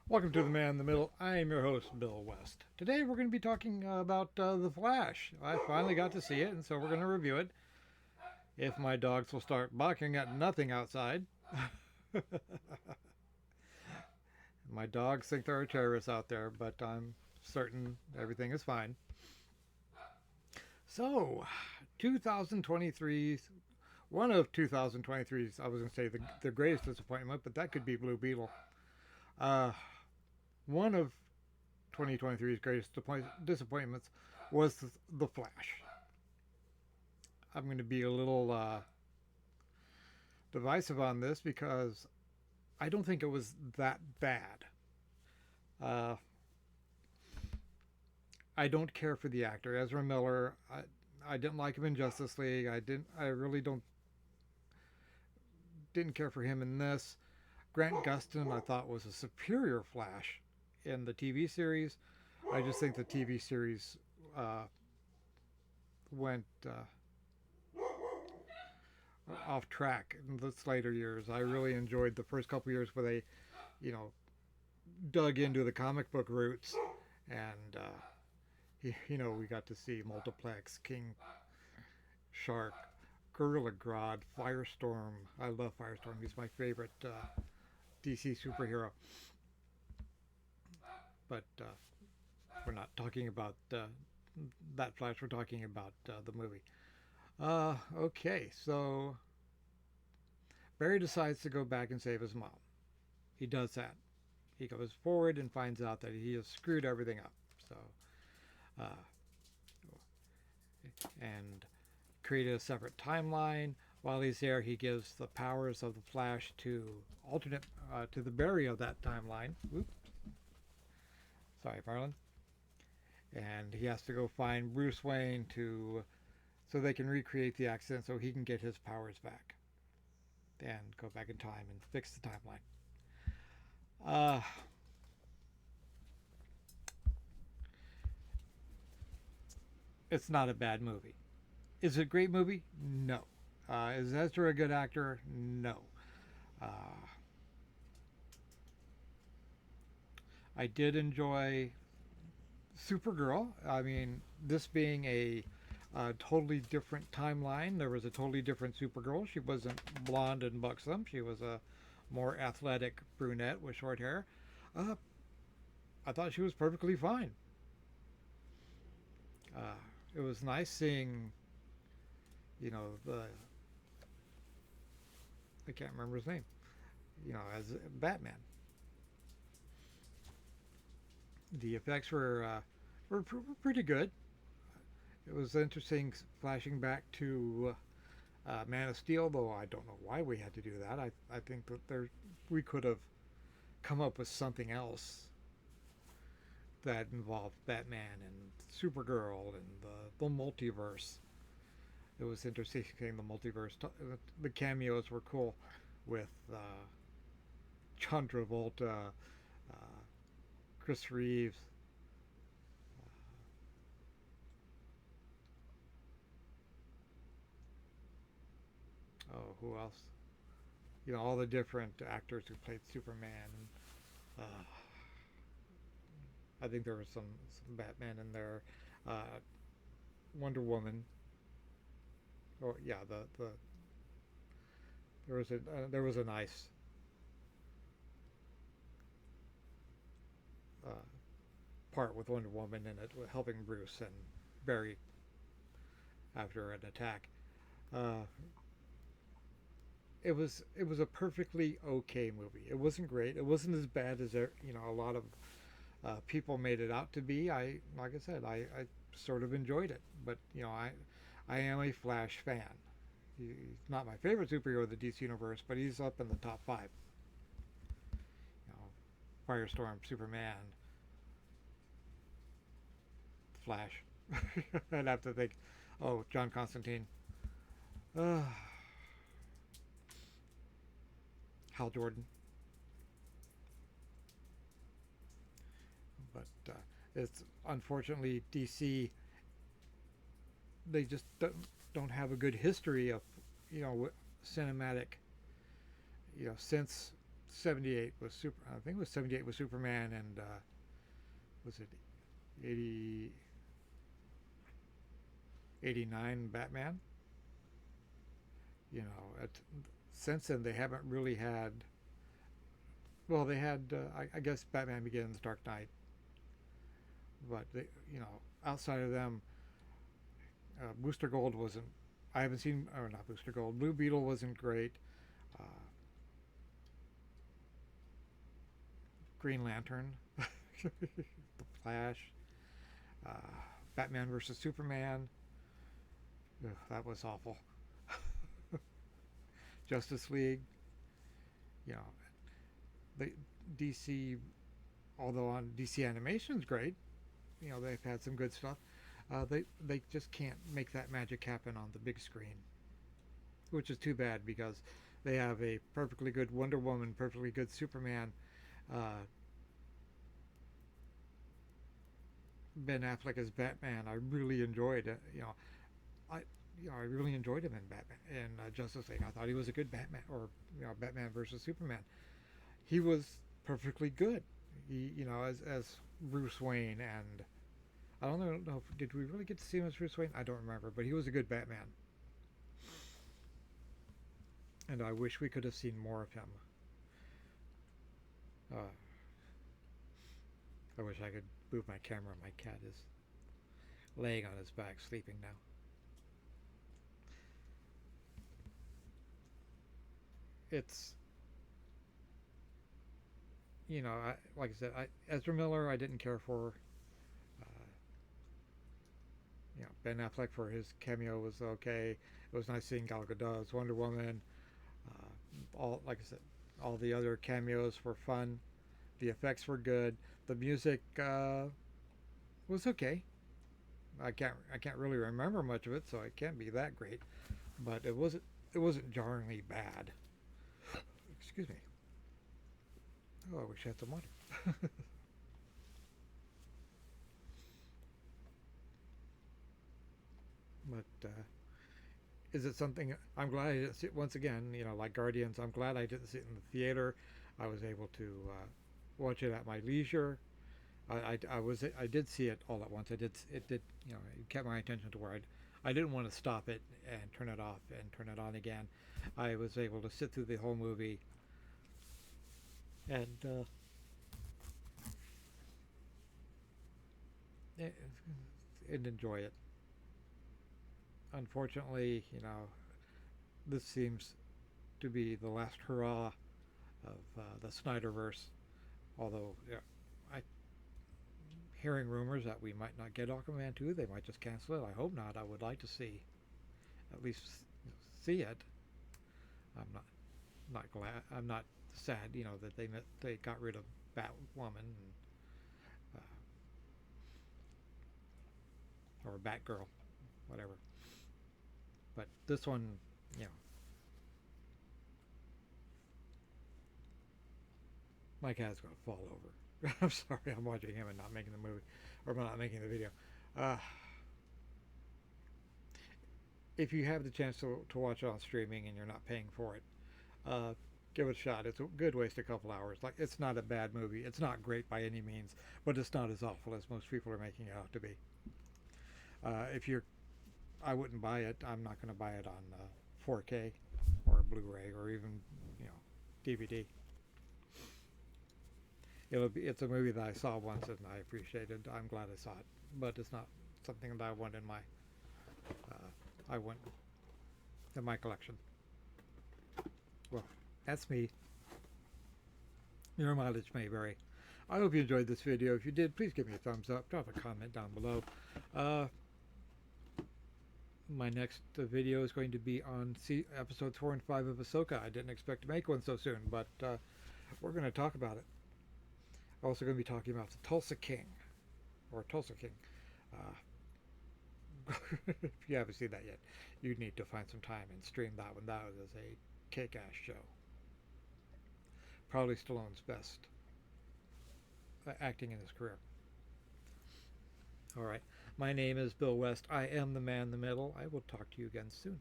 Welcome to The Man in the Middle. I am your host, Bill West. Today we're going to be talking about The Flash. I finally got to see it, and so we're going to review it. If my dogs will start barking at nothing outside. My dogs think there are terrorists out there, but I'm certain everything is fine. So, 2023's, one of 2023's, I was going to say the greatest disappointment, but that could be Blue Beetle. Uh, one of 2023's greatest disappointments was The Flash. I'm going to be a little divisive on this because I don't think it was that bad. Uh, I don't care for the actor Ezra Miller. I didn't like him in Justice League. I didn't. I really didn't care for him in this. Grant Gustin I thought was a superior Flash in the TV series. I just think the TV series went off track in the later years. I really enjoyed the first couple years where they, you know, dug into the comic book roots, and we got to see Multiplex, King Shark, Gorilla Grodd, Firestorm. I love Firestorm. He's my favorite DC superhero. But we're not talking about that Flash. We're talking about the movie. Okay, so Barry decides to go back and save his mom. He does that. He goes forward and finds out that he has screwed everything up. So, uh, and created a separate timeline. While he's there, he gives the powers of the Flash to to the Barry of that timeline. Oops, sorry, Marlon. And he has to go find Bruce Wayne to so they can recreate the accident so he can get his powers back and go back in time and fix the timeline. Uh, it's not a bad movie. Is it a great movie? No. Is Ezra a good actor? No. Uh, I did enjoy Supergirl. I mean, this being a totally different timeline, there was a totally different Supergirl. She wasn't blonde and buxom. She was a more athletic brunette with short hair. Uh, I thought she was perfectly fine. Uh, it was nice seeing, the I can't remember his name. As Batman. The effects were pretty good. It was interesting flashing back to Man of Steel, though I don't know why we had to do that. I think that we could have come up with something else that involved Batman and Supergirl and the multiverse. It was interesting seeing the multiverse. The cameos were cool with John Travolta, uh, Chris Reeves. Oh, who else? All the different actors who played Superman. Uh, I think there was some Batman in there. Uh, Wonder Woman. Oh yeah, there was a nice uh, part with Wonder Woman in it, helping Bruce and Barry after an attack. Uh, it was a perfectly okay movie. It wasn't great. It wasn't as bad as a lot of people made it out to be. Like I said, I sort of enjoyed it, but I am a Flash fan. He's not my favorite superhero of the DC universe, but he's up in the top five. You know, Firestorm, Superman, Flash. I'd have to think. Oh, John Constantine, uh, Hal Jordan, but it's unfortunately DC. They just don't have a good history of cinematic since '78 was super. I think it was '78 was Superman, and was it 80, '89 Batman? You know, since then they haven't really had. Well, they had, I guess, Batman Begins, Dark Knight, but they, you know, outside of them, Booster Gold wasn't. I haven't seen, or not Booster Gold. Blue Beetle wasn't great. Uh, Green Lantern, The Flash, uh, Batman versus Superman. Ugh, that was awful. Justice League. You know, the DC. Although on DC Animation's great, you know they've had some good stuff. They just can't make that magic happen on the big screen, which is too bad because they have a perfectly good Wonder Woman, perfectly good Superman. Uh, Ben Affleck as Batman, I really enjoyed it. I I really enjoyed him in Batman and Justice League. I thought he was a good Batman, or Batman versus Superman. He was perfectly good. As Bruce Wayne, and I don't know if, did we really get to see him as Bruce Wayne? I don't remember, but he was a good Batman, and I wish we could have seen more of him. Uh, I wish I could move my camera. My cat is laying on his back, sleeping now. It's like I said, Ezra Miller I didn't care for. Uh, Ben Affleck for his cameo was okay. It was nice seeing Gal Gadot's Wonder Woman. All like I said, all the other cameos were fun. The effects were good. The music was okay. I can't really remember much of it, so it can't be that great. But it wasn't jarringly bad. Excuse me. Oh, I wish I had some water. But is it something I'm glad I didn't see it once again? Like Guardians, I'm glad I didn't see it in the theater. I was able to watch it at my leisure. I did see it all at once. It kept my attention to where I didn't want to stop it and turn it off and turn it on again. I was able to sit through the whole movie and and enjoy it. Unfortunately, this seems to be the last hurrah of the Snyderverse. Although, yeah, I hearing rumors that we might not get Aquaman 2, they might just cancel it. I hope not. I would like to see at least see it. I'm not glad. I'm not sad. That they got rid of Batwoman or Batgirl, whatever. But this one, you know, my cat's gonna fall over. I'm sorry, I'm watching him and not making the movie, or not making the video. Uh, if you have the chance to watch it on streaming and you're not paying for it, uh, give it a shot. It's a good waste a couple hours. Like, it's not a bad movie. It's not great by any means, but it's not as awful as most people are making it out to be. If you're, I wouldn't buy it. I'm not going to buy it on 4K or Blu-ray or even DVD. It's a movie that I saw once and I appreciated. I'm glad I saw it, but it's not something that I want in my I want in my collection. Well, that's me. Your mileage may vary. I hope you enjoyed this video. If you did, please give me a thumbs up. Drop a comment down below. My next video is going to be on episodes 4 and 5 of Ahsoka. I didn't expect to make one so soon, but we're going to talk about it. Also going to be talking about the Tulsa King, or Tulsa King. If you haven't seen that yet, you need to find some time and stream that one. That was a kick-ass show. Probably Stallone's best acting in his career. All right. My name is Bill West. I am the man in the middle. I will talk to you again soon.